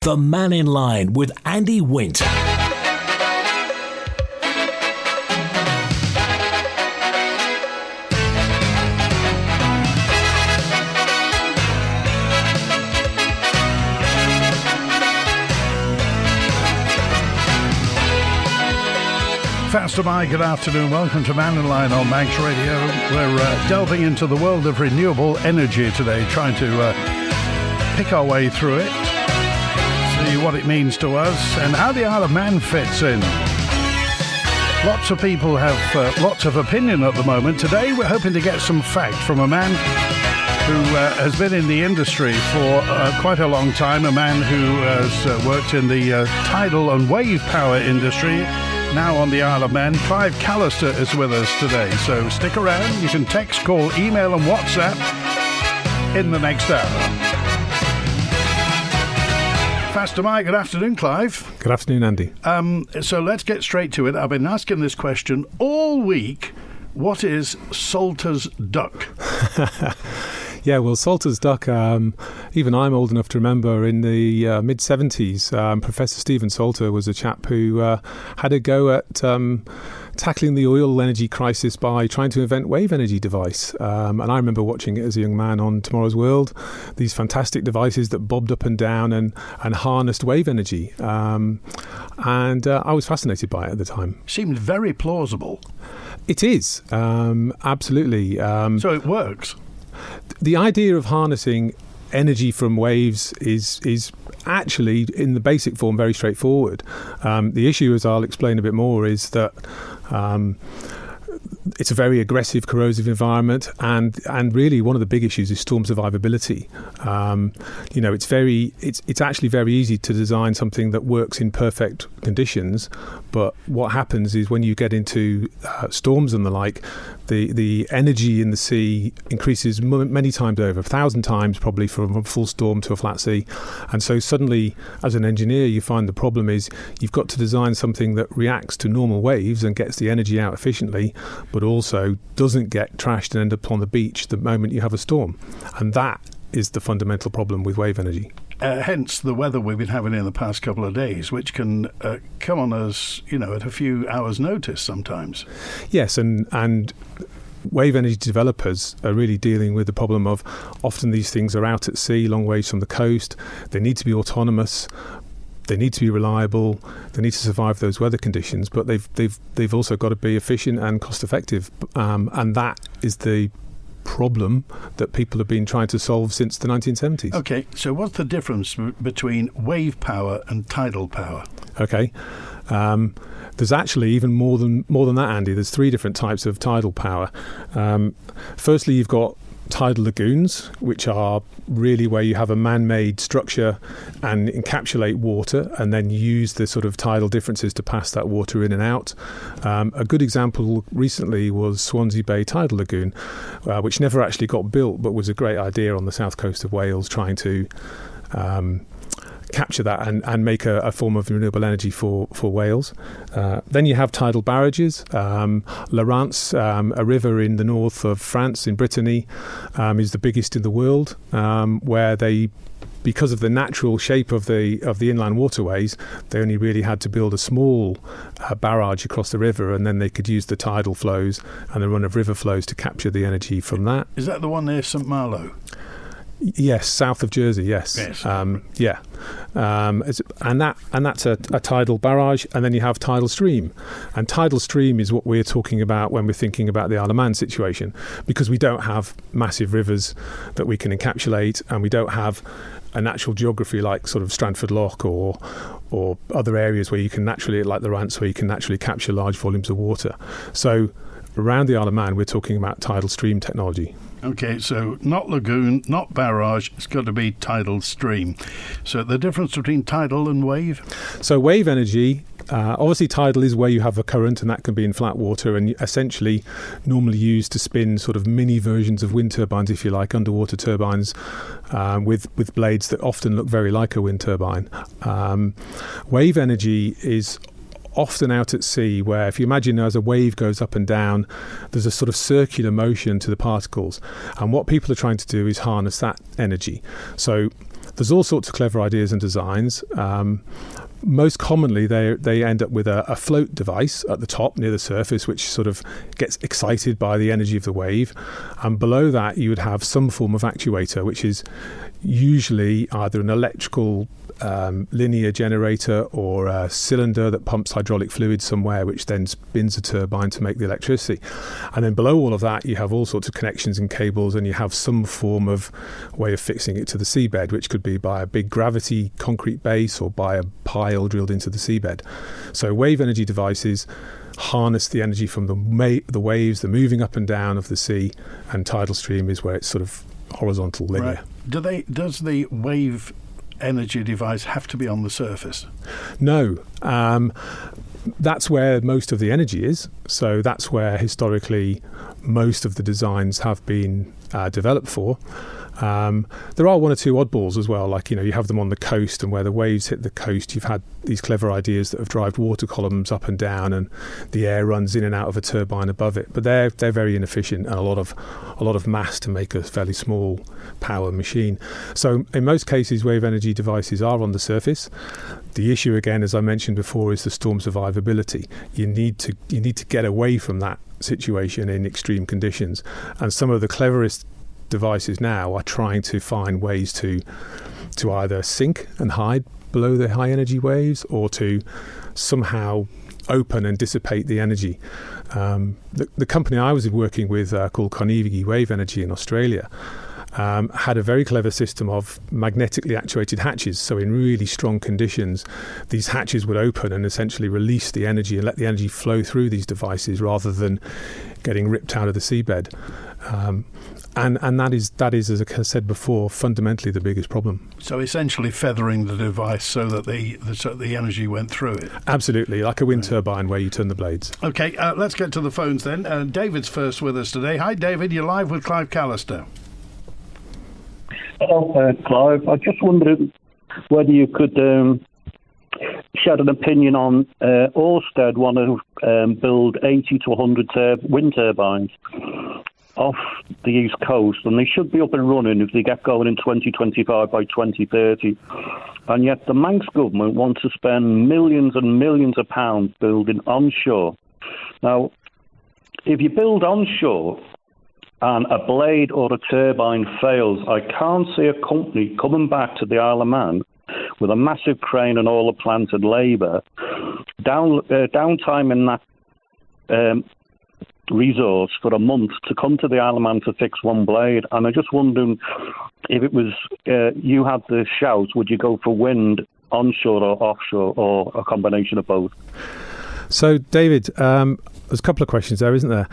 The Mannin Line with Andy Wint. Faster by, good afternoon. Welcome to Mannin Line on Manx Radio. We're delving into the world of renewable energy today, trying to pick our way through it, see what it means to us, and how the Isle of Man fits in. Lots of people have lots of opinion at the moment. Today we're hoping to get some fact from a man who has been in the industry for quite a long time, a man who has worked in the tidal and wave power industry. Now on the Isle of Man, Clive Callister is with us today. So stick around. You can text, call, email and WhatsApp in the next hour. Faster Mike, good afternoon, Clive. Good afternoon, Andy. So let's get straight to it. I've been asking this question all week. What is Salter's duck? Yeah, well, Salter's duck, even I'm old enough to remember in the mid-70s, Professor Stephen Salter was a chap who had a go at tackling the oil energy crisis by trying to invent wave energy device. And I remember watching it as a young man on Tomorrow's World, these fantastic devices that bobbed up and down and harnessed wave energy. And I was fascinated by it at the time. Seemed very plausible. It is, absolutely. So it works. The idea of harnessing energy from waves is actually, in the basic form, very straightforward. The issue, as I'll explain a bit more, is that it's a very aggressive, corrosive environment, and really one of the big issues is storm survivability. It's actually very easy to design something that works in perfect conditions, but what happens is when you get into storms and the like, the energy in the sea increases many times over, 1,000 times probably, from a full storm to a flat sea. And so suddenly, as an engineer, you find the problem is you've got to design something that reacts to normal waves and gets the energy out efficiently, but also doesn't get trashed and end up on the beach the moment you have a storm. And that is the fundamental problem with wave energy. Hence the weather we've been having in the past couple of days, which can come on us, at a few hours' notice sometimes. Yes, and wave energy developers are really dealing with the problem of often these things are out at sea, long ways from the coast. They need to be autonomous. They need to be reliable. They need to survive those weather conditions, but they've also got to be efficient and cost effective, and that is the problem that people have been trying to solve since the 1970s. Okay, so what's the difference between wave power and tidal power? Okay, there's actually even more than that, Andy. There's 3 different types of tidal power. Firstly, you've got tidal lagoons, which are really where you have a man-made structure and encapsulate water and then use the sort of tidal differences to pass that water in and out. A good example recently was Swansea Bay Tidal Lagoon, which never actually got built but was a great idea on the south coast of Wales, trying to capture that and make a form of renewable energy for Wales. Then you have tidal barrages. Lorries, a river in the north of France, in Brittany, is the biggest in the world, where they, because of the natural shape of the inland waterways, they only really had to build a small barrage across the river, and then they could use the tidal flows and the run of river flows to capture the energy from that. Is that the one near St Malo? Yes, south of Jersey. Yes. Yeah. And that's a tidal barrage, and then you have tidal stream. And tidal stream is what we're talking about when we're thinking about the Isle of Man situation, because we don't have massive rivers that we can encapsulate, and we don't have a natural geography like sort of Strandford Loch or other areas where you can naturally, like the Rants, where you can naturally capture large volumes of water. So around the Isle of Man, we're talking about tidal stream technology. Okay, so not lagoon, not barrage, it's got to be tidal stream. So the difference between tidal and wave? So wave energy, obviously tidal is where you have a current, and that can be in flat water and essentially normally used to spin sort of mini versions of wind turbines, if you like, underwater turbines with blades that often look very like a wind turbine. Wave energy is often out at sea, where if you imagine as a wave goes up and down, there's a sort of circular motion to the particles, and what people are trying to do is harness that energy. So There's all sorts of clever ideas and designs. Most commonly, they end up with a float device at the top near the surface, which sort of gets excited by the energy of the wave. And below that, you would have some form of actuator, which is usually either an electrical linear generator or a cylinder that pumps hydraulic fluid somewhere, which then spins a turbine to make the electricity. And then below all of that, you have all sorts of connections and cables, and you have some form of way of fixing it to the seabed, which could be by a big gravity concrete base or by a pile drilled into the seabed. So wave energy devices harness the energy from the waves, the moving up and down of the sea, and tidal stream is where it's sort of horizontal, linear. Right. Does the wave energy device have to be on the surface? No. That's where most of the energy is. So that's where historically most of the designs have been developed for. There are one or two oddballs as well, like, you have them on the coast, and where the waves hit the coast, you've had these clever ideas that have driven water columns up and down, and the air runs in and out of a turbine above it. But they're very inefficient, and a lot of mass to make a fairly small power machine. So in most cases, wave energy devices are on the surface. The issue, again, as I mentioned before, is the storm survivability. You need to get away from that situation in extreme conditions, and some of the cleverest devices now are trying to find ways to either sink and hide below the high energy waves, or to somehow open and dissipate the energy. The company I was working with, called Carnegie Wave Energy in Australia, had a very clever system of magnetically actuated hatches. So in really strong conditions, these hatches would open and essentially release the energy and let the energy flow through these devices rather than getting ripped out of the seabed. And that is, as I said before, fundamentally the biggest problem. So essentially feathering the device so that the energy went through it. Absolutely, like a wind turbine where you turn the blades. Okay, let's get to the phones then. David's first with us today. Hi, David. You're live with Clive Callister. Hello, Clive. I just wondered whether you could shed an opinion on Ørsted want to build 80 to 100 wind turbines off the East Coast, and they should be up and running if they get going in 2025 by 2030. And yet the Manx government wants to spend millions and millions of pounds building onshore. Now, if you build onshore and a blade or a turbine fails, I can't see a company coming back to the Isle of Man with a massive crane and all the plant and labour, downtime in that resource for a month to come to the Isle of Man to fix one blade. And I'm just wondering, if it was you had the shout, would you go for wind, onshore or offshore, or a combination of both? So, David, there's a couple of questions there, isn't there?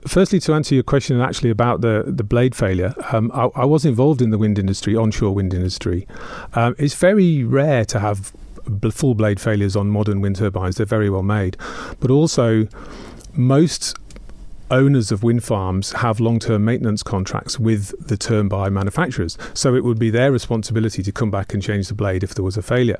Firstly, to answer your question actually about the blade failure, I was involved in the wind industry, onshore wind industry. It's very rare to have full blade failures on modern wind turbines. They're very well made. But also, most owners of wind farms have long-term maintenance contracts with the turbine manufacturers. So it would be their responsibility to come back and change the blade if there was a failure.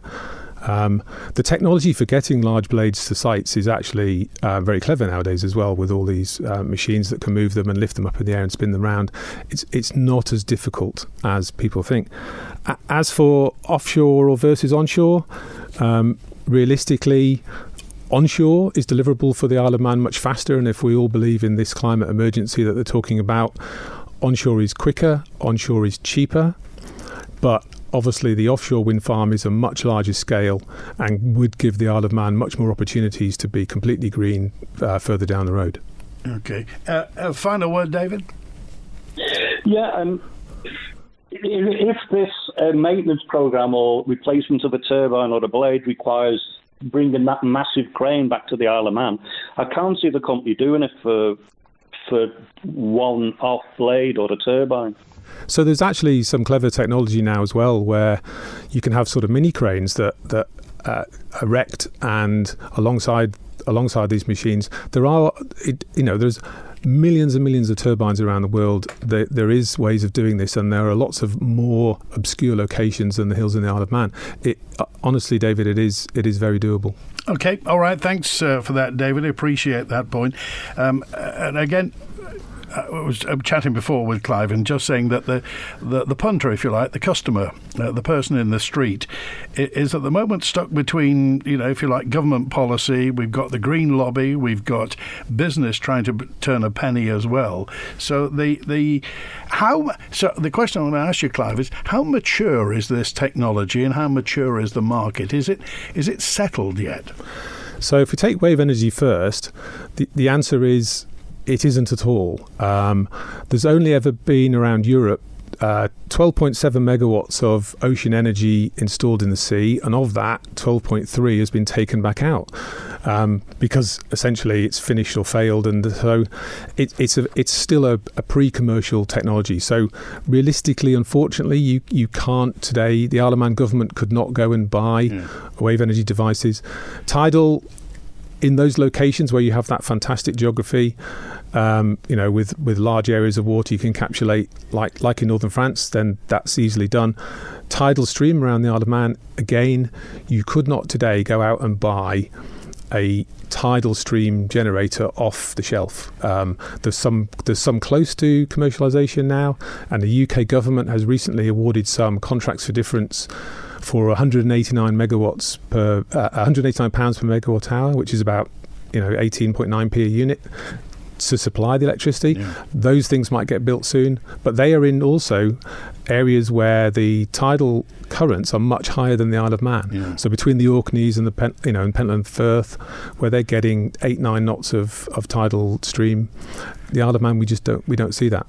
The technology for getting large blades to sites is actually very clever nowadays as well, with all these machines that can move them and lift them up in the air and spin them round. It's not as difficult as people think. As for offshore or versus onshore, realistically, onshore is deliverable for the Isle of Man much faster, and if we all believe in this climate emergency that they're talking about, onshore is quicker, onshore is cheaper, but obviously the offshore wind farm is a much larger scale and would give the Isle of Man much more opportunities to be completely green further down the road. Okay. Final word, David? Yeah, if this maintenance programme or replacement of a turbine or a blade requires bringing that massive crane back to the Isle of Man, I can't see the company doing it for one off blade or a turbine. So there's actually some clever technology now as well, where you can have sort of mini cranes that erect, and alongside these machines, there's millions and millions of turbines around the world. There is ways of doing this, and there are lots of more obscure locations than the hills in the Isle of Man. Honestly, David, it is very doable. Okay, all right. Thanks for that, David. I appreciate that point. And again, was chatting before with Clive and just saying that the punter, if you like, the customer, the person in the street, is at the moment stuck between, if you like, government policy. We've got the green lobby, we've got business trying to turn a penny as well. So the question I want to ask you, Clive, is how mature is this technology and how mature is the market? Is it settled yet? So if we take wave energy first, the answer is it isn't at all. There's only ever been around Europe 12.7 megawatts of ocean energy installed in the sea, and of that, 12.3 has been taken back out because essentially it's finished or failed, and so it's still a pre-commercial technology. So realistically, unfortunately, you can't today. The Isle of Man government could not go and buy wave energy devices. Tidal, in those locations where you have that fantastic geography, with large areas of water you can encapsulate, like in northern France, then that's easily done. Tidal stream around the Isle of Man, again, you could not today go out and buy a tidal stream generator off the shelf. There's some close to commercialisation now, and the UK government has recently awarded some contracts for difference for 189 megawatts per 189 pounds per megawatt hour, which is about 18.9p a unit, to supply the electricity. Those things might get built soon, but they are in also areas where the tidal currents are much higher than the Isle of Man. So between the Orkneys and the and Pentland Firth, where they're getting 8-9 knots of tidal stream, the Isle of Man we don't see that.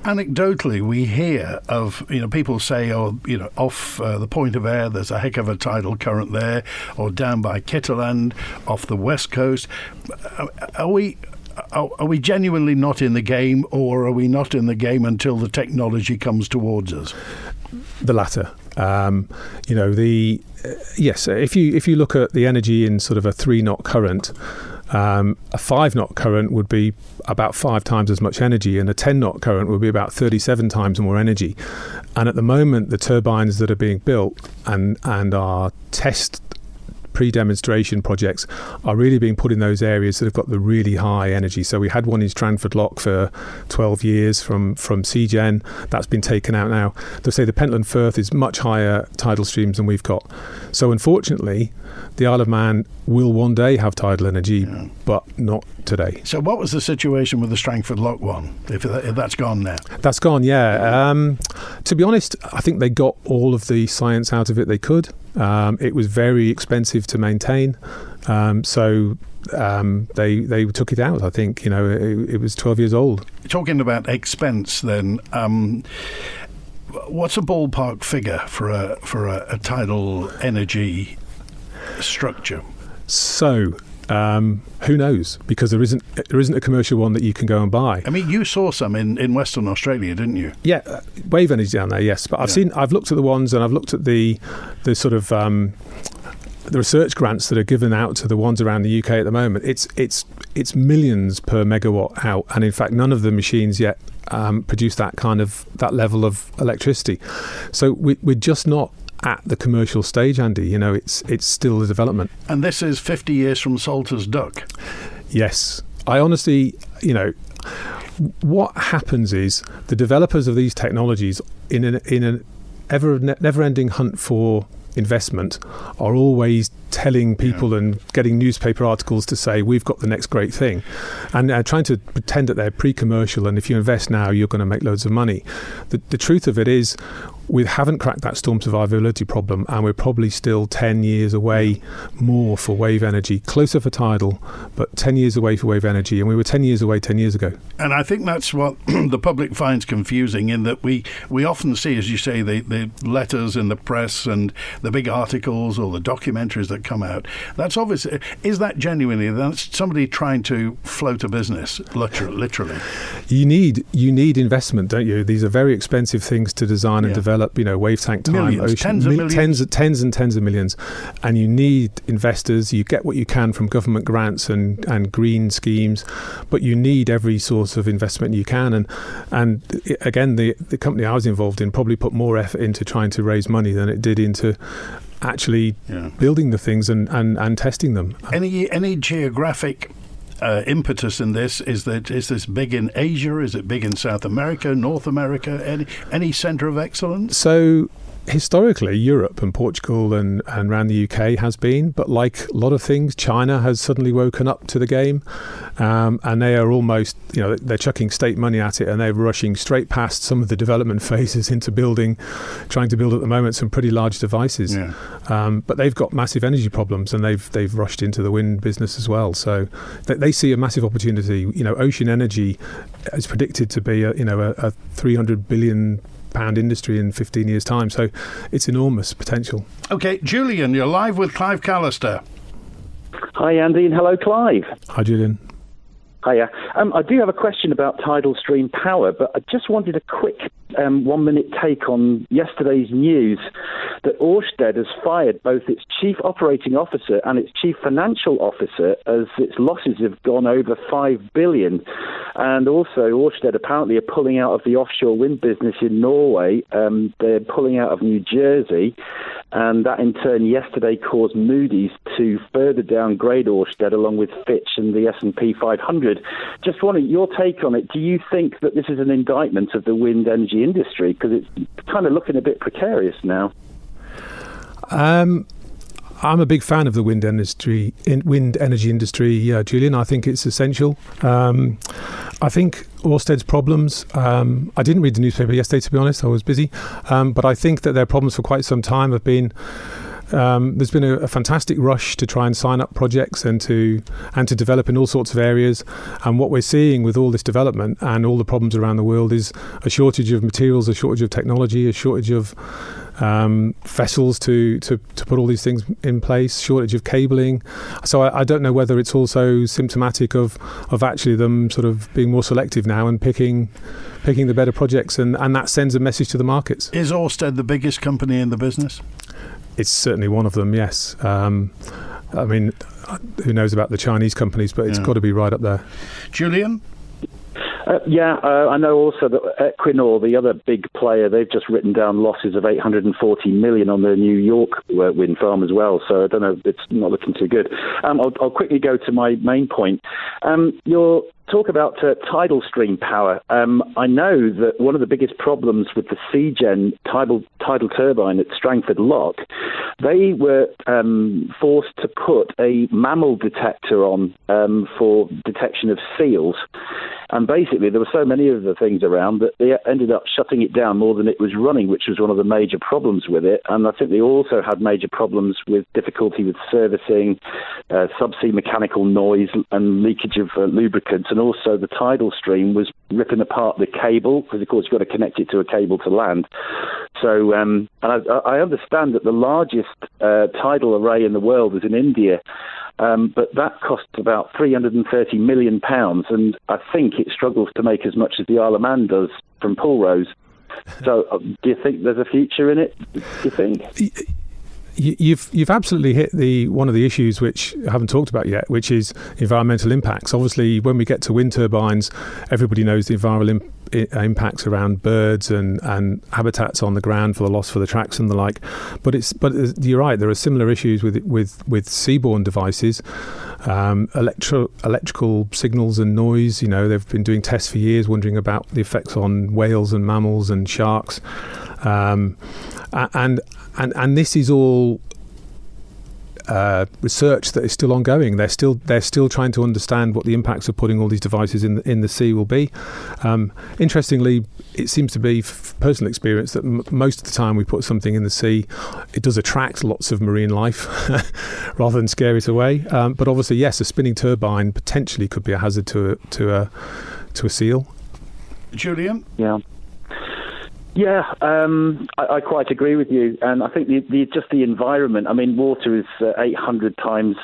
Anecdotally, we hear of people say, off the Point of Ayr there's a heck of a tidal current there, or down by Kitterland off the west coast. Are we genuinely not in the game, or are we not in the game until the technology comes towards us? The latter. Yes. If you look at the energy in sort of a 3-knot current, a 5-knot current would be about 5 times as much energy, and a 10-knot current would be about 37 times more energy. And at the moment, the turbines that are being built and our test pre-demonstration projects are really being put in those areas that have got the really high energy. So we had one in Strandford Lock for 12 years from CGen. That's been taken out now. They say the Pentland Firth is much higher tidal streams than we've got. So unfortunately, the Isle of Man will one day have tidal energy, but not today. So what was the situation with the Strandford Lock one, if that's gone now? That's gone, yeah. To be honest, I think they got all of the science out of it they could. It was very expensive to maintain, so they took it out. I think it was 12 years old. Talking about expense, then, what's a ballpark figure for a tidal energy structure? So who knows? Because there isn't a commercial one that you can go and buy. I mean, you saw some in Western Australia, didn't you? Yeah, wave energy down there, yes. But I've looked at the ones, and I've looked at the sort of the research grants that are given out to the ones around the UK at the moment. It's millions per megawatt out, and in fact, none of the machines yet produce that level of electricity. So we're just not at the commercial stage, Andy. It's still a development. And this is 50 years from Salter's Duck. Yes. I honestly, what happens is the developers of these technologies in an never-ending hunt for investment are always telling people and getting newspaper articles to say we've got the next great thing, and trying to pretend that they're pre-commercial, and if you invest now you're going to make loads of money. The truth of it is we haven't cracked that storm survivability problem, and we're probably still 10 years away more for wave energy, closer for tidal, but 10 years away for wave energy, and we were 10 years away 10 years ago. And I think that's what the public finds confusing, in that we often see, as you say, the letters in the press and the big articles or the documentaries that come out. That's obvious. Is that genuinely, that's somebody trying to float a business, literally? You need investment, don't you? These are very expensive things to design and develop. Wave tank time, millions, ocean, tens and tens of millions, and you need investors. You get what you can from government grants and green schemes, but you need every source of investment you can. And again, the company I was involved in probably put more effort into trying to raise money than it did into actually building the things and testing them. Any geographic impetus in this? Is this big in Asia? Is it big in South America, North America? Any centre of excellence? So historically, Europe and Portugal and around the UK has been, but like a lot of things, China has suddenly woken up to the game, and they are almost, they're chucking state money at it, and they're rushing straight past some of the development phases into trying to build at the moment some pretty large devices. Yeah. But they've got massive energy problems, and they've rushed into the wind business as well. So they see a massive opportunity. Ocean energy is predicted to be a £300 billion industry in 15 years' time, so it's enormous potential. Okay, Julian, you're live with Clive Callister. Hi, Andy, and hello, Clive. Hi, Julian. Hiya. I do have a question about tidal stream power, but I just wanted a quick 1 minute take on yesterday's news that Ørsted has fired both its chief operating officer and its chief financial officer as its losses have gone over 5 billion. And also Ørsted apparently are pulling out of the offshore wind business in Norway. They're pulling out of New Jersey. And that in turn yesterday caused Moody's to further downgrade Ørsted along with Fitch and the S&P 500. Just wanted your take on it. Do you think that this is an indictment of the wind energy industry? Because it's kind of looking a bit precarious now. I'm a big fan of the wind energy industry, Julian. I think it's essential. I think Ørsted's problems, I didn't read the newspaper yesterday, to be honest, I was busy, but I think that their problems for quite some time have been, there's been a fantastic rush to try and sign up projects and to develop in all sorts of areas. And what we're seeing with all this development and all the problems around the world is a shortage of materials, a shortage of technology, a shortage of vessels to put all these things in place, shortage of cabling. So I don't know whether it's also symptomatic of actually them sort of being more selective now and picking the better projects, and that sends a message to the markets. Is Ørsted the biggest company in the business? It's certainly one of them, yes. I mean, who knows about the Chinese companies, but it's got to be right up there. Julian? I know also that Equinor, the other big player, they've just written down losses of 840 million on their New York wind farm as well. So I don't know, it's not looking too good. I'll quickly go to my main point. Your talk about tidal stream power. I know that one of the biggest problems with the CGen tidal turbine at Strangford Lock, they were forced to put a mammal detector on for detection of seals. And basically, there were so many of the things around that they ended up shutting it down more than it was running, which was one of the major problems with it. And I think they also had major problems with difficulty with servicing, subsea mechanical noise and leakage of lubricants. And also the tidal stream was ripping apart the cable, because of course you've got to connect it to a cable to land. So and I understand that the largest tidal array in the world is in India. But that costs about £330 million, and I think it struggles to make as much as the Isle of Man does from Pulrose. So do you think there's a future in it, do you think? You've absolutely hit one of the issues which I haven't talked about yet, which is environmental impacts. Obviously, when we get to wind turbines, everybody knows the environmental impacts around birds and habitats on the ground for the loss for the tracks and the like. But you're right, there are similar issues with seaborne devices, electrical signals and noise. They've been doing tests for years, wondering about the effects on whales and mammals and sharks, and this is all research that is still ongoing. They're still trying to understand what the impacts of putting all these devices in the sea will be. Interestingly, it seems to be personal experience that most of the time we put something in the sea, it does attract lots of marine life rather than scare it away. But obviously, yes, a spinning turbine potentially could be a hazard to a seal. Julian? Yeah, I quite agree with you, and I think the environment. I mean, water is 800 times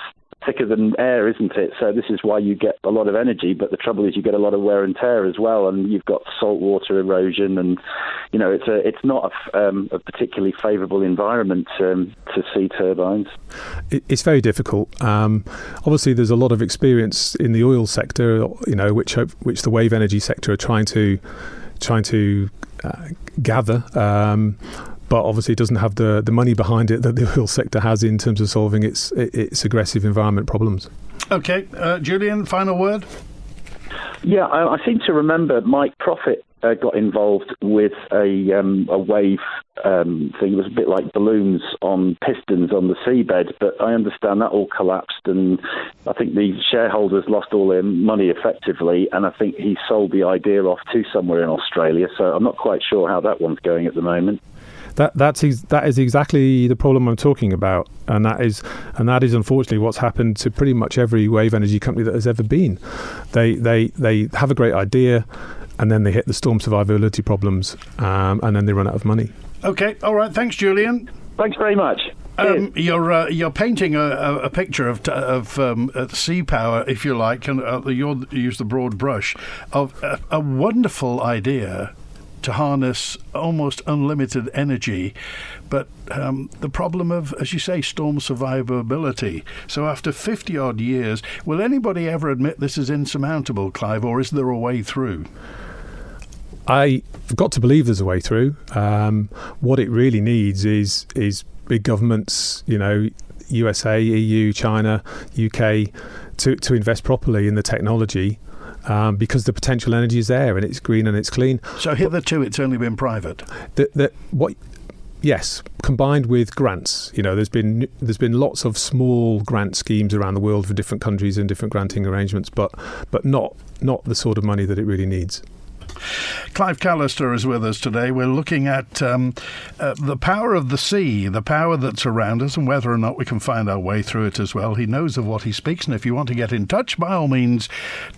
thicker than air, isn't it? So this is why you get a lot of energy, but the trouble is you get a lot of wear and tear as well, and you've got saltwater erosion, and it's not a particularly favourable environment to sea turbines. It's very difficult. Obviously, there's a lot of experience in the oil sector, which the wave energy sector are trying to gather, but obviously it doesn't have the money behind it that the oil sector has in terms of solving its aggressive environment problems. Okay, Julian, final word? Yeah, I seem to remember Mike Profit got involved with a wave thing. It was a bit like balloons on pistons on the seabed, but I understand that all collapsed, and I think the shareholders lost all their money effectively, and I think he sold the idea off to somewhere in Australia, so I'm not quite sure how that one's going at the moment. That is exactly the problem I'm talking about, and that is unfortunately what's happened to pretty much every wave energy company that has ever been. They have a great idea, and then they hit the storm survivability problems, and then they run out of money. Okay, all right. Thanks, Julian. Thanks very much. You're painting a picture of sea power, if you like, and you use the broad brush of a wonderful idea to harness almost unlimited energy, but the problem of, as you say, storm survivability. So after 50-odd years, will anybody ever admit this is insurmountable, Clive, or is there a way through? I've got to believe there's a way through. What it really needs is big governments, USA, EU, China, UK, to invest properly in the technology. Because the potential energy is there, and it's green and it's clean. So hitherto, it's only been private. Yes, combined with grants. There's been lots of small grant schemes around the world for different countries and different granting arrangements, but not the sort of money that it really needs. Clive Callister is with us today. We're looking at the power of the sea, the power that's around us, and whether or not we can find our way through it as well. He knows of what he speaks, and if you want to get in touch, by all means,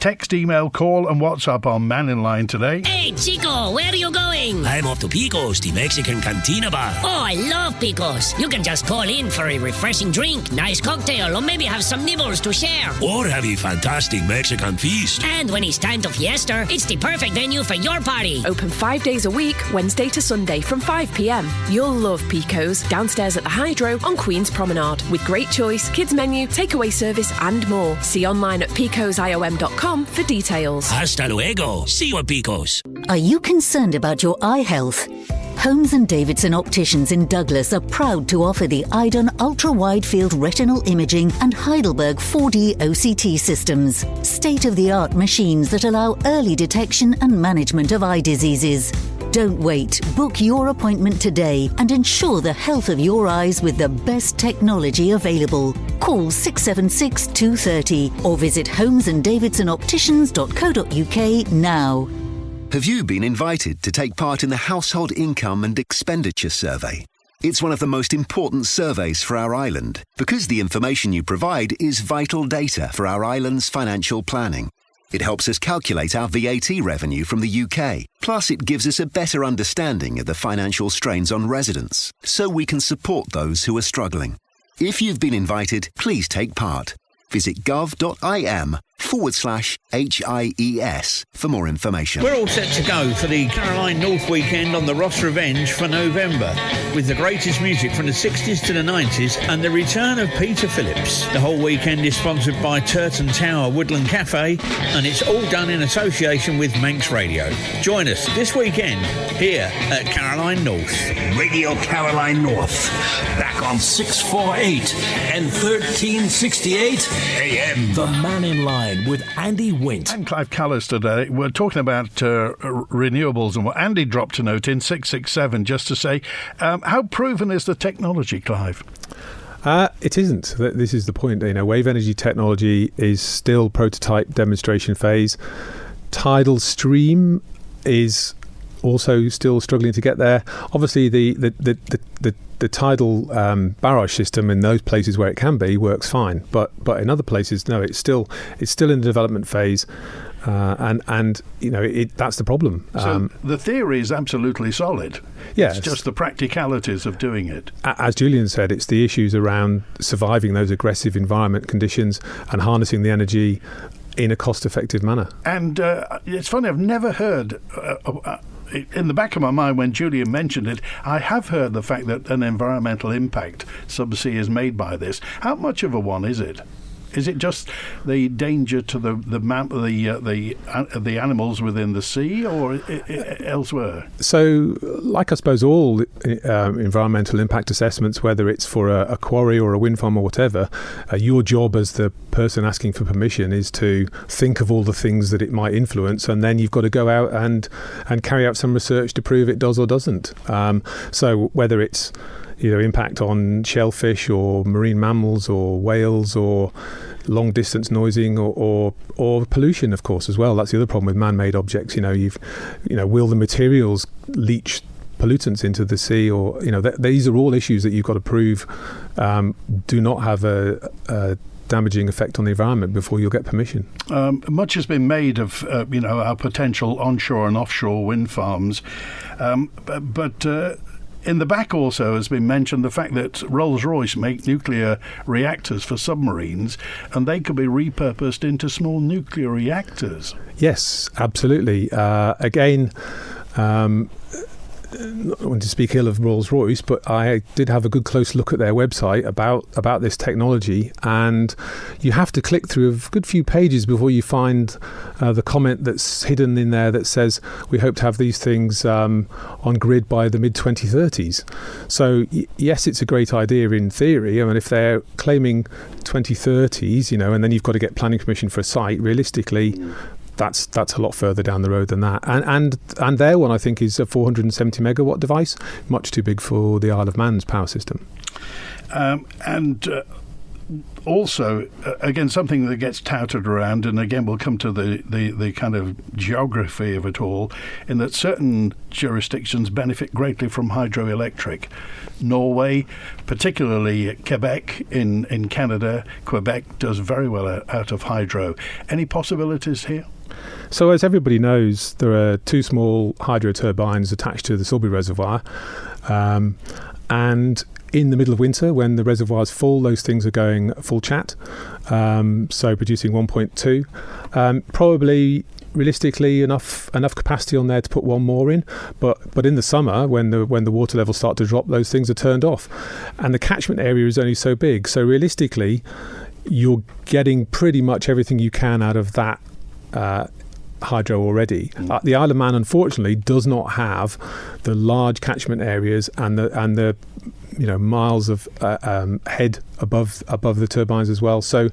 text, email, call and WhatsApp on Mannin Line today. Hey, Chico, where are you going? I'm off to Pico's, the Mexican cantina bar. Oh, I love Picos. You can just call in for a refreshing drink, nice cocktail, or maybe have some nibbles to share. Or have a fantastic Mexican feast. And when it's time to fiesta, it's the perfect venue for your party. Open 5 days a week, Wednesday to Sunday from 5 p.m. You'll love Pico's downstairs at the Hydro on Queen's Promenade with great choice, kids menu, takeaway service and more. See online at picosiom.com for details. Hasta luego. See you at Pico's. Are you concerned about your eye health? Holmes & Davidson Opticians in Douglas are proud to offer the Eidon ultra-wide field retinal imaging and Heidelberg 4D OCT systems, state-of-the-art machines that allow early detection and management of eye diseases. Don't wait. Book your appointment today and ensure the health of your eyes with the best technology available. Call 676 230 or visit holmesanddavidsonopticians.co.uk now. Have you been invited to take part in the Household Income and Expenditure Survey? It's one of the most important surveys for our island because the information you provide is vital data for our island's financial planning. It helps us calculate our VAT revenue from the UK. Plus, it gives us a better understanding of the financial strains on residents, so we can support those who are struggling. If you've been invited, please take part. Visit gov.im/HIES for more information. We're all set to go for the Caroline North weekend on the Ross Revenge for November, with the greatest music from the 60s to the 90s and the return of Peter Phillips. The whole weekend is sponsored by Turton Tower Woodland Cafe, and it's all done in association with Manx Radio. Join us this weekend here at Caroline North. Radio Caroline North. Back on 648 and 1368 AM. The Mannin Line with Andy Wint. I'm Clive Callister today. We're talking about renewables, and what Andy dropped a note in 667 just to say, how proven is the technology, Clive? It isn't. This is the point. Wave energy technology is still prototype demonstration phase. Tidal stream is also still struggling to get there. Obviously, the tidal barrage system in those places where it can be works fine, but in other places, no, it's still in the development phase, and that's the problem. So the theory is absolutely solid. Yes. It's just the practicalities of doing it. As Julian said, it's the issues around surviving those aggressive environment conditions and harnessing the energy in a cost-effective manner. And it's funny, I've never heard. In the back of my mind, when Julian mentioned it, I have heard the fact that an environmental impact subsea is made by this. How much of a one is it? Is it just the danger to the animals within the sea, or elsewhere? So, like I suppose all environmental impact assessments, whether it's for a quarry or a wind farm or whatever, your job as the person asking for permission is to think of all the things that it might influence, and then you've got to go out and carry out some research to prove it does or doesn't. So whether it's impact on shellfish or marine mammals or whales or long distance noising or pollution, of course, as well. That's the other problem with man-made objects. Will the materials leach pollutants into the sea, or these are all issues that you've got to prove do not have a damaging effect on the environment before you'll get permission. Much has been made of our potential onshore and offshore wind farms, but in the back also has been mentioned the fact that Rolls-Royce make nuclear reactors for submarines, and they could be repurposed into small nuclear reactors. Yes, absolutely. Again, I don't want to speak ill of Rolls-Royce, but I did have a good close look at their website about this technology, and you have to click through a good few pages before you find the comment that's hidden in there that says we hope to have these things on grid by the mid-2030s. So yes, it's a great idea in theory. I mean, if they're claiming 2030s, and then you've got to get planning permission for a site, realistically, that's a lot further down the road than that. And their one, I think, is a 470 megawatt device, much too big for the Isle of Man's power system. Also, again, something that gets touted around, and again we'll come to the kind of geography of it all, in that certain jurisdictions benefit greatly from hydroelectric. Norway, particularly Quebec in Canada, Quebec does very well out of hydro. Any possibilities here? So as everybody knows, there are two small hydro turbines attached to the Sulby Reservoir, and in the middle of winter, when the reservoir's full, those things are going full chat, so producing 1.2. Probably, realistically, enough capacity on there to put one more in. But in the summer, when the water levels start to drop, those things are turned off, and the catchment area is only so big. So realistically, you're getting pretty much everything you can out of that hydro already. The Isle of Man, unfortunately, does not have the large catchment areas and the miles of head above the turbines as well. So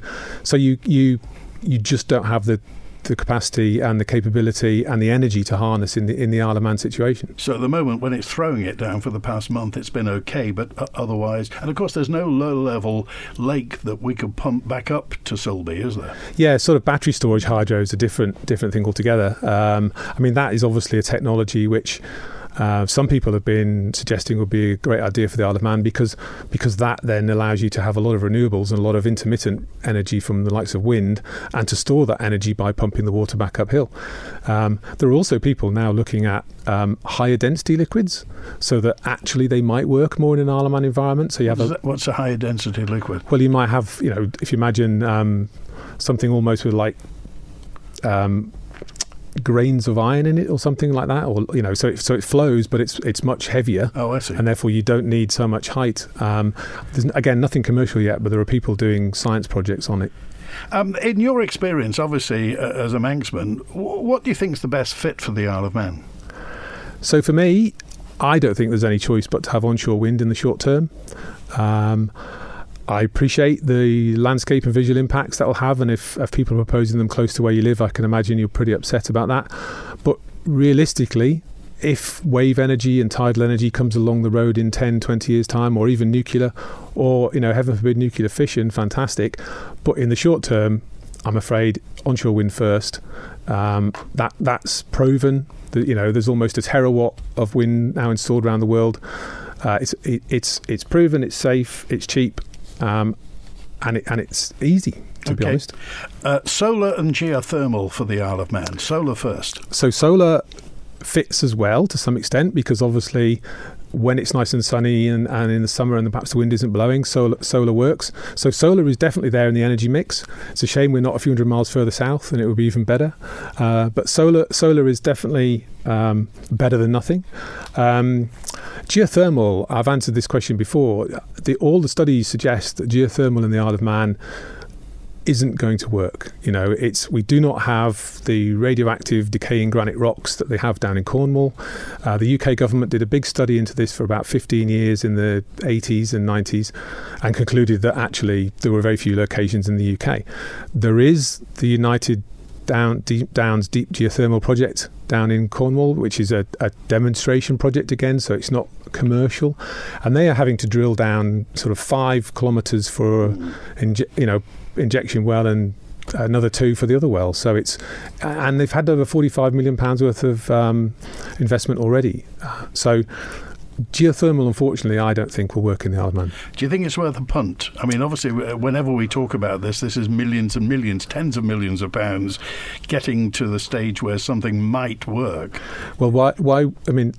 you just don't have the capacity and the capability and the energy to harness in the Isle of Man situation. So at the moment, when it's throwing it down for the past month, it's been okay, but otherwise, and of course there's no low-level lake that we could pump back up to Sulby, is there? Yeah, sort of battery storage hydro is a different thing altogether. I mean, that is obviously a technology which some people have been suggesting would be a great idea for the Isle of Man because that then allows you to have a lot of renewables and a lot of intermittent energy from the likes of wind, and to store that energy by pumping the water back uphill. There are also people now looking at higher density liquids, so that actually they might work more in an Isle of Man environment. So you have what's a higher density liquid? Well, you might have, if you imagine something almost with like grains of iron in it or something like that, or so it flows, but it's much heavier. Oh, I see. And therefore you don't need so much height. There's again nothing commercial yet, but there are people doing science projects on it. In your experience, obviously, as a Manxman, what do you think is the best fit for the Isle of Man? So for me, I don't think there's any choice but to have onshore wind in the short term. I appreciate the landscape and visual impacts that will have, and if people are proposing them close to where you live, I can imagine you're pretty upset about that. But realistically, if wave energy and tidal energy comes along the road in 10, 20 years' time, or even nuclear, or, heaven forbid, nuclear fission, fantastic. But in the short term, I'm afraid onshore wind first. That's proven. There's almost a terawatt of wind now installed around the world. It's proven, it's safe, it's cheap. And it's easy, to be honest. Solar and geothermal for the Isle of Man. Solar first. So solar fits as well to some extent, because obviously when it's nice and sunny and in the summer and perhaps the wind isn't blowing, solar works. So solar is definitely there in the energy mix. It's a shame we're not a few hundred miles further south, and it would be even better. But solar is definitely better than nothing. Geothermal, I've answered this question before. All the studies suggest that geothermal in the Isle of Man isn't going to work. We do not have the radioactive decaying granite rocks that they have down in Cornwall. The UK government did a big study into this for about 15 years in the 80s and 90s and concluded that actually there were very few locations in the UK. There is the United Downs Deep Geothermal Project down in Cornwall, which is a demonstration project again, so it's not commercial, and they are having to drill down sort of 5 kilometres for injection well and another 2 for the other well. So and they've had over £45 million worth of investment already. So geothermal, unfortunately, I don't think will work in the Isle of Man. Do you think it's worth a punt? I mean, obviously, whenever we talk about this is millions and millions, tens of millions of pounds getting to the stage where something might work. Well, why? I mean,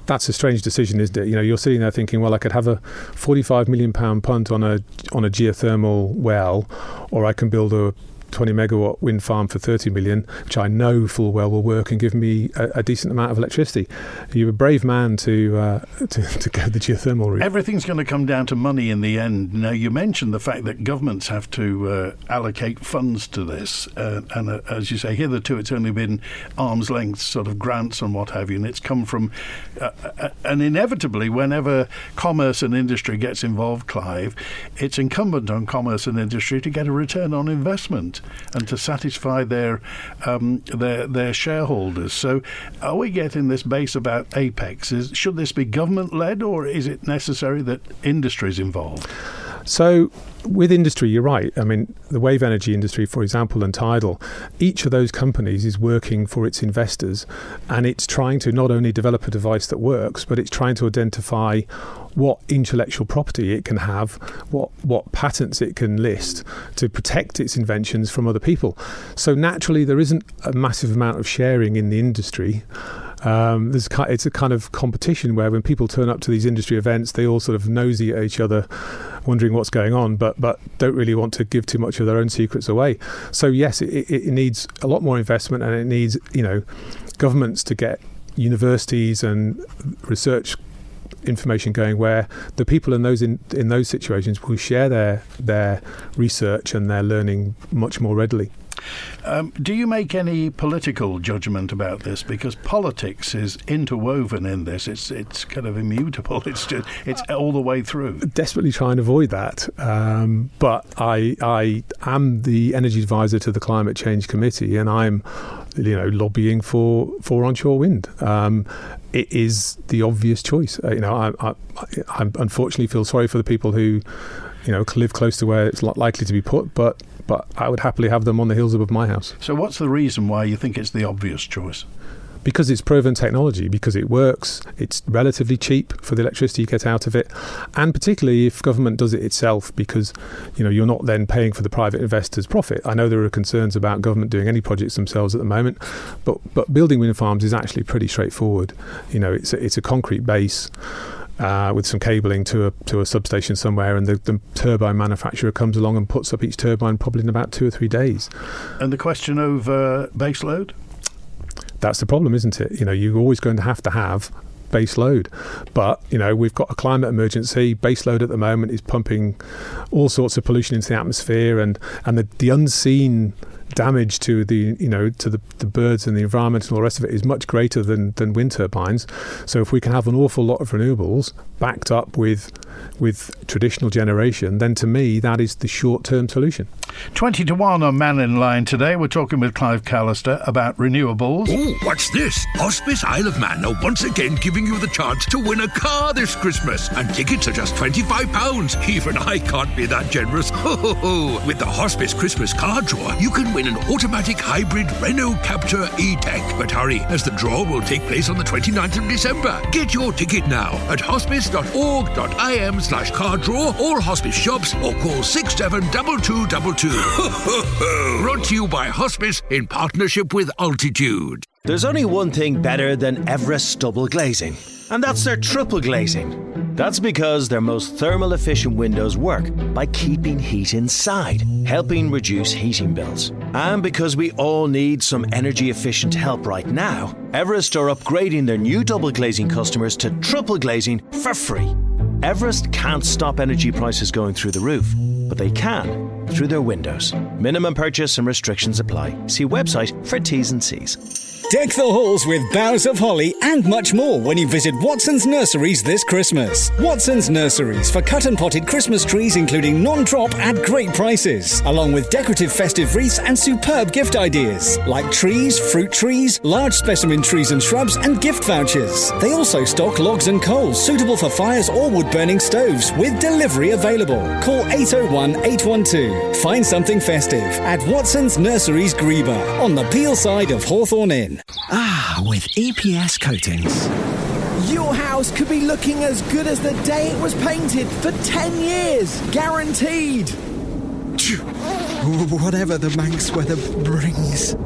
that's a strange decision, isn't it? You're sitting there thinking, well, I could have a £45 million punt on a geothermal well, or I can build a 20 megawatt wind farm for 30 million, which I know full well will work and give me a decent amount of electricity. You're a brave man to go the geothermal route. Everything's going to come down to money in the end. Now, you mentioned the fact that governments have to allocate funds to this, and as you say, hitherto it's only been arm's length sort of grants and what have you, and it's come from and inevitably whenever commerce and industry gets involved, Clive, it's incumbent on commerce and industry to get a return on investment and to satisfy their shareholders. So are we getting this base about Apex? Should this be government-led, or is it necessary that industry is involved? So with industry, you're right. I mean, the wave energy industry, for example, and Tidal, each of those companies is working for its investors, and it's trying to not only develop a device that works, but it's trying to identify what intellectual property it can have, what patents it can list to protect its inventions from other people. So naturally, there isn't a massive amount of sharing in the industry. It's a kind of competition where when people turn up to these industry events, they all sort of nosy at each other, wondering what's going on, but don't really want to give too much of their own secrets away. So yes, it needs a lot more investment, and it needs governments to get universities and research information going where the people in those situations will share their research and their learning much more readily. Do you make any political judgment about this? Because politics is interwoven in this. It's kind of immutable. It's all the way through. Desperately try and avoid that. But I am the energy advisor to the Climate Change Committee, and I'm lobbying for onshore wind. It is the obvious choice. I unfortunately feel sorry for the people who live close to where it's not likely to be put, but I would happily have them on the hills above my house. So what's the reason why you think it's the obvious choice? Because it's proven technology, because it works, it's relatively cheap for the electricity you get out of it, and particularly if government does it itself, because you're not then paying for the private investors' profit. I know there are concerns about government doing any projects themselves at the moment, but building wind farms is actually pretty straightforward. It's a concrete base with some cabling to a substation somewhere, and the turbine manufacturer comes along and puts up each turbine probably in about 2 or 3 days. And the question of base load? That's the problem, isn't it? You're always going to have base load, but we've got a climate emergency. Base load at the moment is pumping all sorts of pollution into the atmosphere, and the unseen damage to the birds and the environment and all the rest of it is much greater than wind turbines. So if we can have an awful lot of renewables backed up with traditional generation, then to me that is the short-term solution. 20-1 on Mannin Line today. We're talking with Clive Callister about renewables. Oh, what's this? Hospice Isle of Man are once again giving you the chance to win a car this Christmas, and tickets are just £25. Even I can't be that generous. Ho, ho, ho. With the Hospice Christmas car draw, you can win an automatic hybrid Renault Captur E-Tech. But hurry, as the draw will take place on the 29th of December. Get your ticket now at hospice.org.im/car draw, all hospice shops, or call 672222. Brought to you by Hospice in partnership with Altitude. There's only one thing better than Everest double glazing, and that's their triple glazing. That's because their most thermal efficient windows work by keeping heat inside, helping reduce heating bills. And because we all need some energy efficient help right now, Everest are upgrading their new double glazing customers to triple glazing for free. Everest can't stop energy prices going through the roof, but they can through their windows. Minimum purchase and restrictions apply. See website for T's and C's. Deck the halls with boughs of holly and much more when you visit Watson's Nurseries this Christmas. Watson's Nurseries for cut and potted Christmas trees including non-drop at great prices, along with decorative festive wreaths and superb gift ideas like trees, fruit trees, large specimen trees and shrubs and gift vouchers. They also stock logs and coals suitable for fires or wood-burning stoves with delivery available. Call 801 812. Find something festive at Watson's Nurseries Greba on the Peel side of Hawthorne Inn. With EPS coatings. Your house could be looking as good as the day it was painted for 10 years, guaranteed. Whatever the Manx weather brings.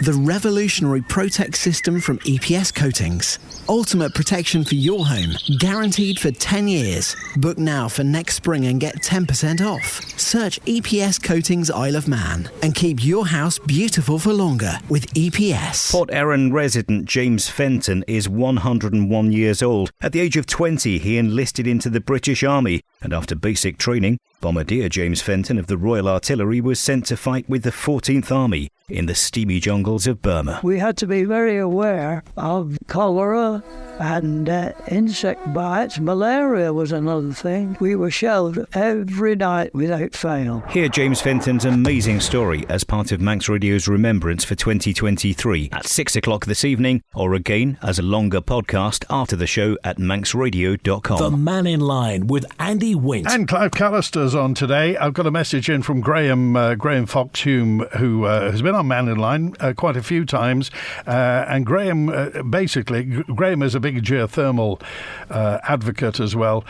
The revolutionary Protect system from EPS Coatings. Ultimate protection for your home, guaranteed for 10 years. Book now for next spring and get 10% off. Search EPS Coatings Isle of Man and keep your house beautiful for longer with EPS. Port Erin resident James Fenton is 101 years old. At the age of 20, he enlisted into the British Army, and after basic training, Bombardier James Fenton of the Royal Artillery was sent to fight with the 14th Army in the steamy jungles of Burma. We had to be very aware of cholera and insect bites. Malaria was another thing. We were shelled every night without fail. Hear James Fenton's amazing story as part of Manx Radio's Remembrance for 2023 at 6 o'clock this evening, or again as a longer podcast after the show at manxradio.com. The Mannin Line with Andy Wint. And Clive Callister's on today. I've got a message in from Graham Foxhume, who has been on Mannin Line quite a few times. And Graham is a big geothermal advocate as well.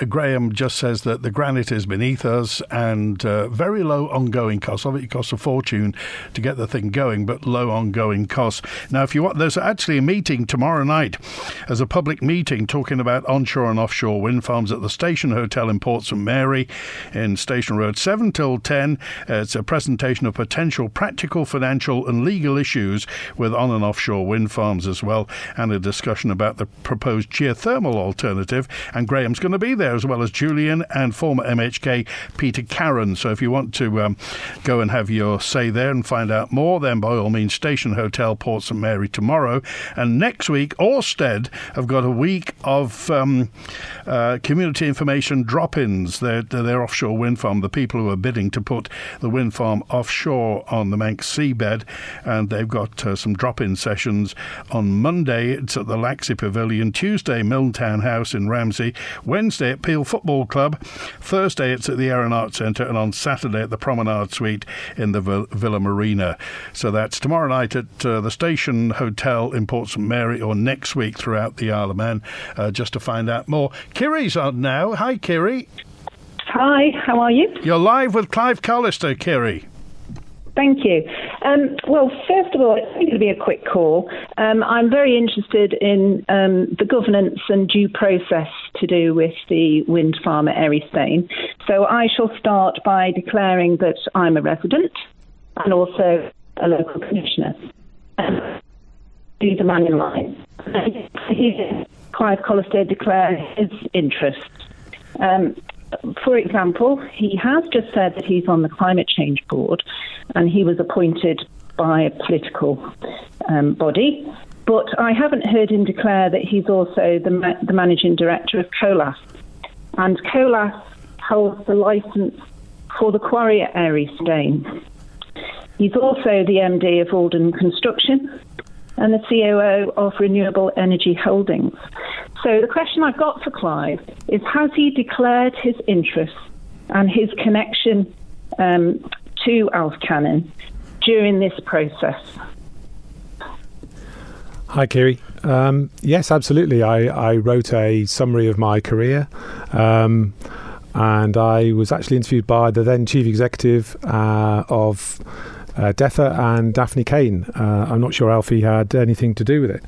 Graham just says that the granite is beneath us and very low ongoing costs. Obviously, it costs a fortune to get the thing going, but low ongoing costs. Now, if you want, there's actually a meeting tomorrow night as a public meeting talking about onshore and offshore wind farms at the Station Hotel in Port St Mary in Station Road, 7 till 10. It's a presentation of potential practical, financial and legal issues with on and offshore wind farms as well, and a discussion about the proposed geothermal alternative. And Graham's going to be there, as well as Julian and former MHK Peter Carron. So if you want to go and have your say there and find out more, then by all means, Station Hotel, Port St Mary tomorrow. And next week, Orsted have got a week of community information drop-ins. Their offshore wind farm, the people who are bidding to put the wind farm offshore on the Manx seabed, and they've got some drop-in sessions on Monday. It's at the Laxey Pavilion. Tuesday, Milltown House in Ramsey. Wednesday at Peel Football Club. Thursday, it's at the Erin Arts Centre, and on Saturday at the Promenade Suite in the Villa Marina. So that's tomorrow night at the Station Hotel in Port St Mary, or next week throughout the Isle of Man, just to find out more. Kiri's on now. Hi, Kiri. Hi, how are you? You're live with Clive Callister, Kiri. Thank you. Well, first of all, it's going to be a quick call. I'm very interested in the governance and due process to do with the wind farm at Eristane. So I shall start by declaring that I'm a resident and also a local commissioner. Do the Mannin Line. Clive Callister declare his interest. For example, he has just said that he's on the Climate Change Board and he was appointed by a political body, but I haven't heard him declare that he's also the Managing Director of COLAS. And COLAS holds the licence for the quarry at Eristane. He's also the MD of Alden Construction and the COO of Renewable Energy Holdings. So the question I've got for Clive is, has he declared his interest and his connection to Alf Cannon during this process? Hi, Kiri. Yes, absolutely. I wrote a summary of my career, and I was actually interviewed by the then Chief Executive of DEFA and Daphne Kane. I'm not sure Alfie had anything to do with it.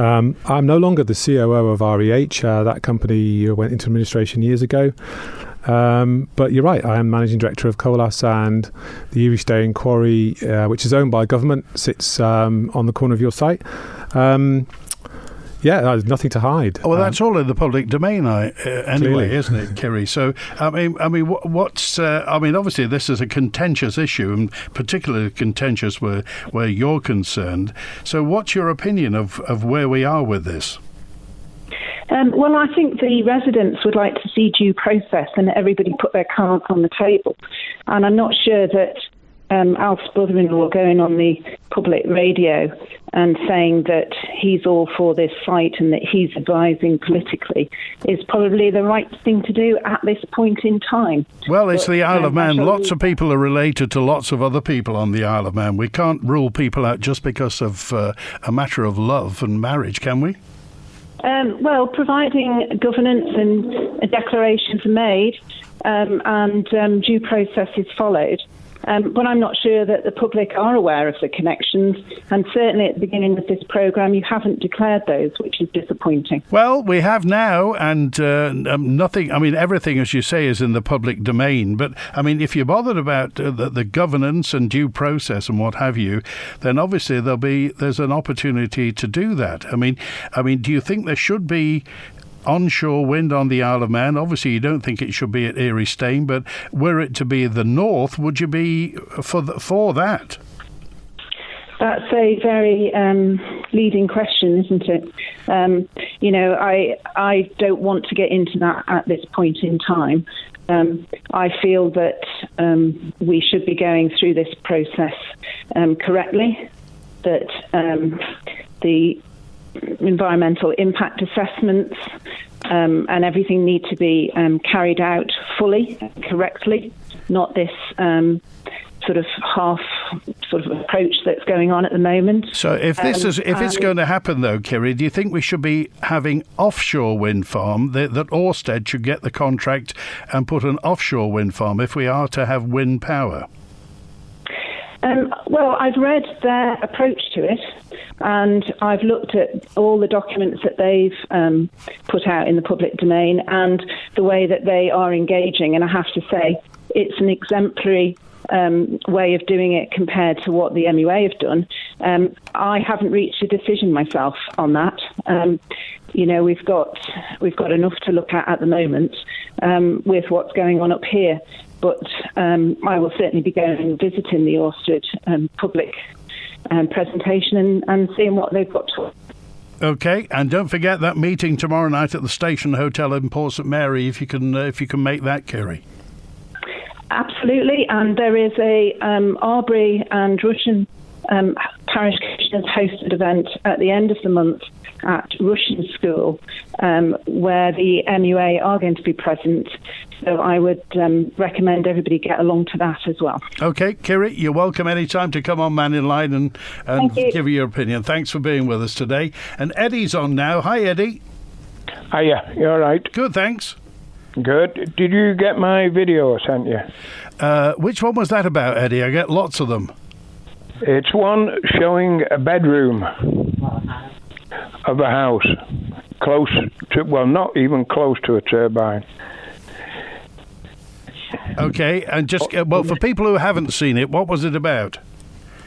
I'm no longer the COO of REH. That company went into administration years ago. But you're right, I am Managing Director of COLAS, and the Eristane Quarry, which is owned by government, sits on the corner of your site. Yeah, there's nothing to hide. Well, that's all in the public domain, anyway, Clearly. isn't it, Kiri? So, I mean, what's? I mean, obviously, this is a contentious issue, and particularly contentious where you're concerned. So, what's your opinion of where we are with this? Well, I think the residents would like to see due process and everybody put their cards on the table. And I'm not sure that Alf's brother-in-law going on the public radio and saying that he's all for this site and that he's advising politically is probably the right thing to do at this point in time. Well, it's the Isle of Man. Lots of people are related to lots of other people on the Isle of Man. We can't rule people out just because of a matter of love and marriage, can we? Well, providing governance and declarations are made and due process is followed. But I'm not sure that the public are aware of the connections, and certainly at the beginning of this programme you haven't declared those, which is disappointing. Well, we have now, and nothing, I mean, everything, as you say, is in the public domain. But, I mean, if you're bothered about the governance and due process and what have you, then obviously there's an opportunity to do that. I mean, do you think there should be onshore wind on the Isle of Man? Obviously, you don't think it should be at Erie Stane, but were it to be the north, would you be for that? That's a very leading question, isn't it? I don't want to get into that at this point in time. I feel that we should be going through this process correctly, that the environmental impact assessments and everything need to be carried out fully, correctly, not this sort of half approach that's going on at the moment. So if it's going to happen though, Kiri, do you think we should be having offshore wind farm, that Ørsted should get the contract and put an offshore wind farm if we are to have wind power? Well, I've read their approach to it, and I've looked at all the documents that they've put out in the public domain and the way that they are engaging, and I have to say it's an exemplary way of doing it compared to what the MUA have done. I haven't reached a decision myself on that. We've got enough to look at the moment with what's going on up here. But I will certainly be going and visiting the Ørsted public presentation and seeing what they've got to. Okay, and don't forget that meeting tomorrow night at the Station Hotel in Port St Mary, if you can make that, Kiri. Absolutely, and there is a Arbury and Rushen parish commissioners hosted event at the end of the month at Rushen School, where the MUA are going to be present. So I would recommend everybody get along to that as well. Okay, Kiri, you're welcome anytime to come on Mannin Line and give your opinion. Thanks for being with us today. And Eddie's on now. Hi, Eddie. Hiya, you all right? Good, thanks. Good. Did you get my video I sent you? Which one was that about, Eddie? I get lots of them. It's one showing a bedroom of a house close to, well, not even close to a turbine. Okay, and just, for people who haven't seen it, what was it about?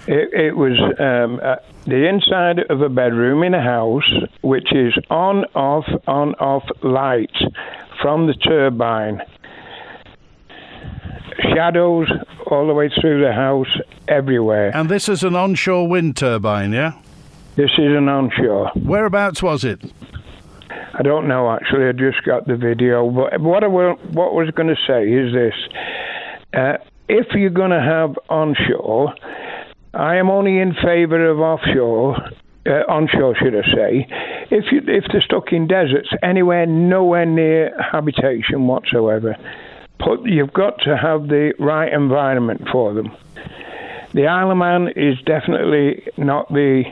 It was the inside of a bedroom in a house, which is on-off light from the turbine. Shadows all the way through the house, everywhere. And this is an onshore wind turbine, yeah? This is an onshore. Whereabouts was it? I don't know, actually. I just got the video. But what I was going to say is this. If you're going to have onshore, I am only in favour of onshore, should I say. If they're stuck in deserts, nowhere near habitation whatsoever, you've got to have the right environment for them. The Isle of Man is definitely not the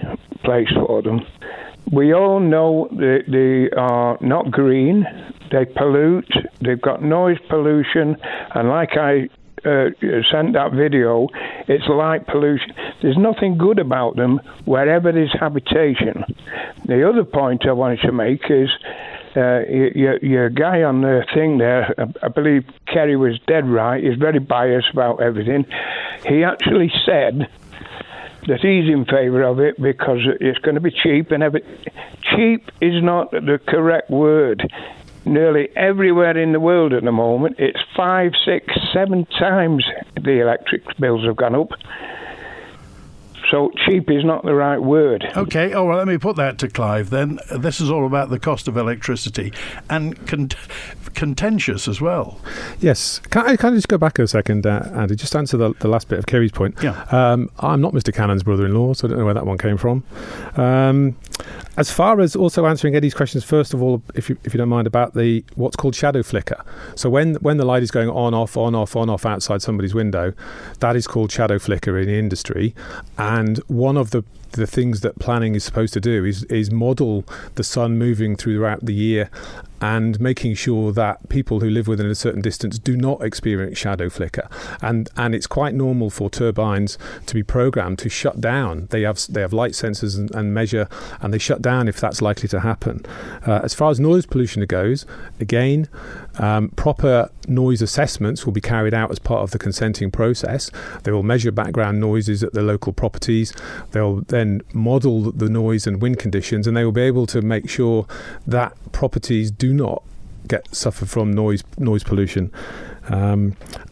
place for them. We all know that they are not green, they pollute, they've got noise pollution, and like I sent that video, it's light pollution. There's nothing good about them wherever there's habitation. The other point I wanted to make is your guy on the thing there, I believe Kerry was dead right, he's very biased about everything. He actually said that he's in favour of it because it's going to be cheap, and cheap is not the correct word. Nearly everywhere in the world at the moment, it's 5, 6, 7 times the electric bills have gone up. So cheap is not the right word. Okay, all right, let me put that to Clive then. This is all about the cost of electricity and contentious as well. Yes. Can I just go back a second, Andy, just answer the last bit of Kerry's point? Yeah. I'm not Mr. Cannon's brother-in-law, so I don't know where that one came from. As far as also answering Eddie's questions, first of all, if you don't mind, about what's called shadow flicker. So when the light is going on, off outside somebody's window, that is called shadow flicker in the industry. And one of the things that planning is supposed to do is model the sun moving throughout the year and making sure that people who live within a certain distance do not experience shadow flicker. And it's quite normal for turbines to be programmed to shut down. They have light sensors and measure, and they shut down if that's likely to happen. As far as noise pollution goes, again, proper noise assessments will be carried out as part of the consenting process. They will measure background noises at the local properties. They'll then model the noise and wind conditions, and they will be able to make sure that properties do not suffer from noise pollution.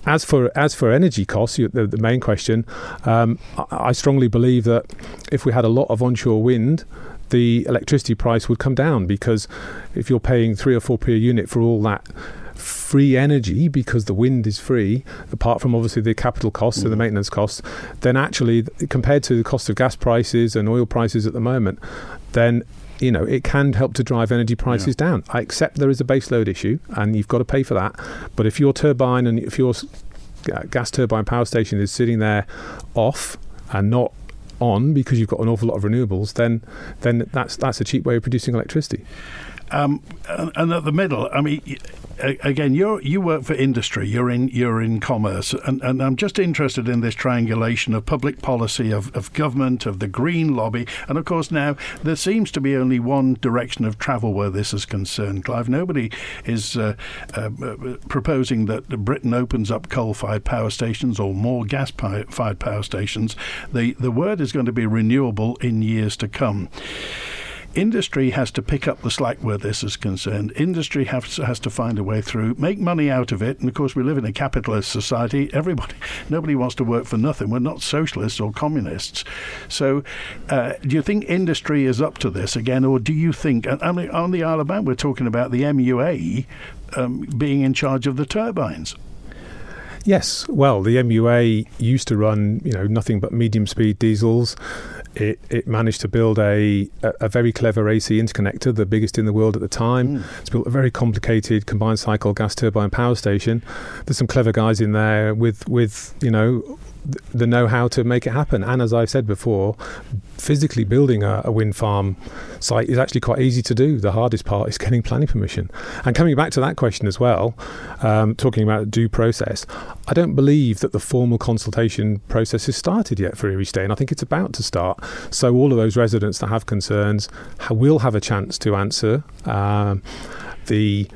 As for energy costs, the main question, I strongly believe that if we had a lot of onshore wind, the electricity price would come down, because if you're paying 3 or 4 per unit for all that free energy because the wind is free, apart from obviously the capital costs and the maintenance costs, then actually compared to the cost of gas prices and oil prices at the moment, then it can help to drive energy prices down. I accept there is a baseload issue and you've got to pay for that, but if your turbine and if your gas turbine power station is sitting there off and not on because you've got an awful lot of renewables, then that's a cheap way of producing electricity. And at the middle, I mean, again, you work for industry. You're in commerce, and I'm just interested in this triangulation of public policy, of government, of the green lobby, and of course now there seems to be only one direction of travel where this is concerned. Clive, nobody is proposing that Britain opens up coal-fired power stations or more gas-fired power stations. The word is going to be renewable in years to come. Industry has to pick up the slack where this is concerned. Industry has to find a way through, make money out of it. And of course, we live in a capitalist society. Nobody wants to work for nothing. We're not socialists or communists. So do you think industry is up to this again? Or do you think, I mean, on the Isle of Man, we're talking about the MUA being in charge of the turbines? Yes. Well, the MUA used to run, nothing but medium-speed diesels. It managed to build a very clever AC interconnector, the biggest in the world at the time. It's built a very complicated combined cycle gas turbine power station. There's some clever guys in there with the know-how to make it happen. And as I've said before, physically building a wind farm site is actually quite easy to do. The hardest part is getting planning permission. And coming back to that question as well, talking about due process, I don't believe that the formal consultation process has started yet for Erie Stay, and I think it's about to start. So all of those residents that have concerns will have a chance to answer. The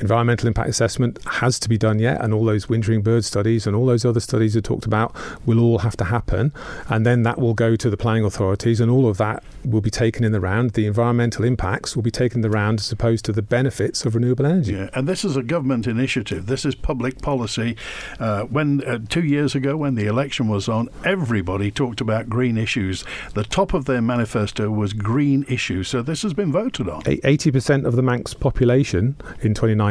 environmental impact assessment has to be done yet, and all those wintering bird studies and all those other studies I talked about will all have to happen, and then that will go to the planning authorities, and all of that will be taken in the round. The environmental impacts will be taken in the round as opposed to the benefits of renewable energy. Yeah, and this is a government initiative. This is public policy. When 2 years ago, when the election was on, everybody talked about green issues. The top of their manifesto was green issues. So this has been voted on. 80% of the Manx population in 2019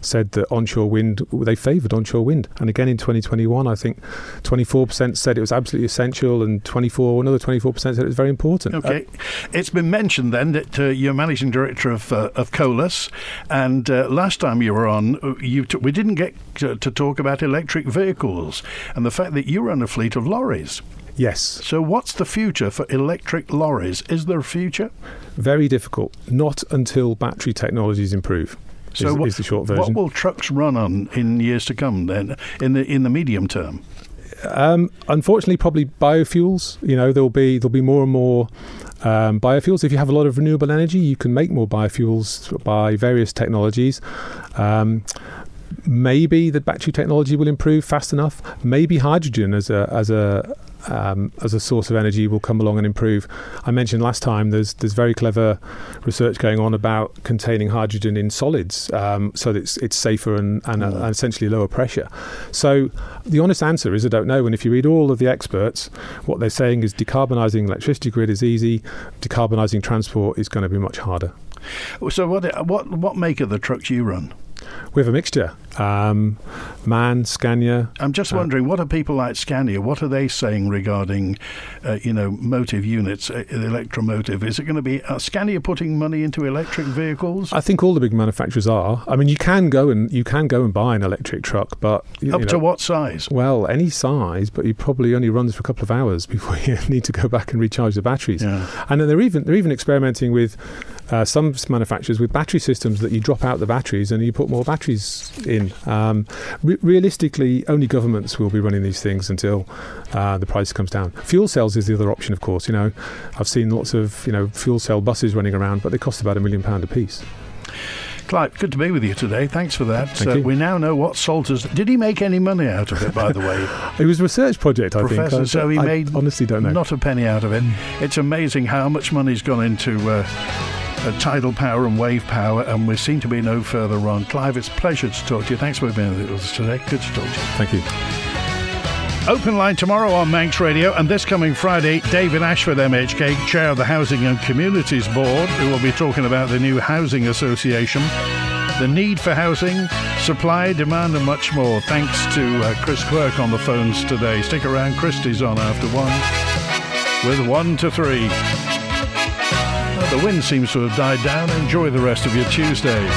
said that onshore wind, they favoured onshore wind. And again in 2021, I think 24% said it was absolutely essential, and another 24% said it was very important. Okay. It's been mentioned then that you're managing director of Colas, and last time you were on, we didn't get to talk about electric vehicles and the fact that you run a fleet of lorries. Yes. So what's the future for electric lorries? Is there a future? Very difficult. Not until battery technologies improve. So is the short version. What will trucks run on in years to come then, in the medium term? Unfortunately, probably biofuels. There'll be more and more biofuels. If you have a lot of renewable energy, you can make more biofuels by various technologies. Maybe the battery technology will improve fast enough. Maybe hydrogen as a as a source of energy will come along and improve. I mentioned last time there's very clever research going on about containing hydrogen in solids, so that it's safer and essentially lower pressure. So the honest answer is I don't know. And if you read all of the experts, what they're saying is decarbonising electricity grid is easy, decarbonising transport is going to be much harder. So what make of the trucks you run? We have a mixture. MAN, Scania. I'm just wondering, what are people like Scania, what are they saying regarding, motive units, electromotive? Is it going to be Scania putting money into electric vehicles? I think all the big manufacturers are. I mean, you can go and buy an electric truck, but to what size? Well, any size, but you probably only runs for a couple of hours before you need to go back and recharge the batteries. Yeah. And then they're even experimenting with some manufacturers with battery systems that you drop out the batteries and you put more batteries in. Realistically, only governments will be running these things until the price comes down. Fuel cells is the other option, of course. I've seen lots of fuel cell buses running around, but they cost about £1 million a piece. Clive, good to be with you today. Thanks for that. Thank you. We now know what Salters... Did he make any money out of it, by the way? It was a research project, I think. So he made honestly don't know. Not a penny out of it. It's amazing how much money's gone into tidal power and wave power, and we seem to be no further on. Clive, it's a pleasure to talk to you. Thanks for being with us today. Good to talk to you. Thank you. Open line tomorrow on Manx Radio, and this coming Friday, David Ashford, MHK, Chair of the Housing and Communities Board, who will be talking about the new Housing Association, the need for housing, supply, demand and much more. Thanks to Chris Quirk on the phones today. Stick around, Christie's on after 1 with 1 to 3. Well, the wind seems to have died down. Enjoy the rest of your Tuesday.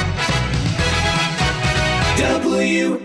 WINT